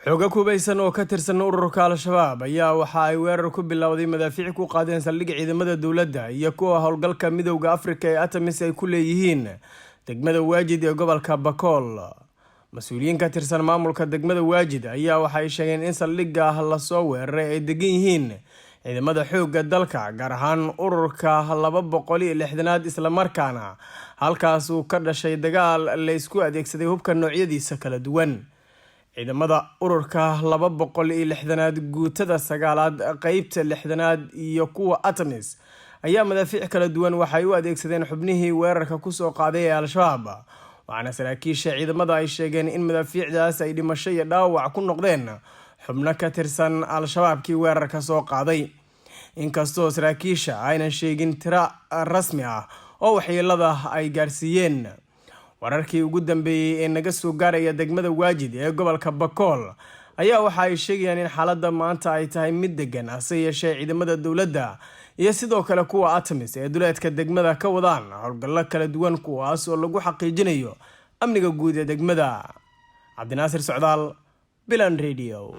xoga kubaysan oo ka tirsan ururka Al-Shabaab ayaa waxa ay weerar ku bilowday madaafiic ku qaadeen saldhigga ciidamada dawladda iyo kuwa howlgalka midowga Afrika ee ATMIS ay ku leeyihiin degmada Waajid ee gobolka Bakool. Mas'uuliyiin ka tirsan maamulka degmada Waajid ayaa waxa ay sheegeen in saldhigga la soo weeraray ay degan yihiin ciidamada xoogga dalka gaar ahaan ururka 260 isla markaana halkaas uu ka dhashay dagaal la isku adeegsaday hubka noocyadiisa kala duwan. ciidamada ururka 260 guutada 9aad qaybta 6aad iyo kuwa ATMIS ayaa madaafiic kala duwan waxay u adeegsadeen xubnihii weerarka ku soo qaaday ee Al-Shabaab. waxaana saraakiisha ciidamada ay sheegeen in madaafiicdaas ay dhimasho iyo dhaawac ku noqdeen xubno ka tirsan Al-Shabaabkii weerarka soo qaaday. inkastoo saraakiisha aynan sheegin tiro rasmi ah oo waxyeelada ay gaarsiiyeen. wararkii ugu dambeeyay ee naga soo gaaraya degmada Waajid ee gobolka Bakool ayaa waxa ay sheegayaan in xaaladda maanta ay tahay mid degan hase yeeshee ciidamada dawladda iyo sidoo kale kuwa ATMIS ee duleedka degmada ka wadaan howlgallo kala duwan kuwaas oo lagu xaqiijinayo amniga guud ee degmada. Cabdinaasir Socdaal, Bilan Radio.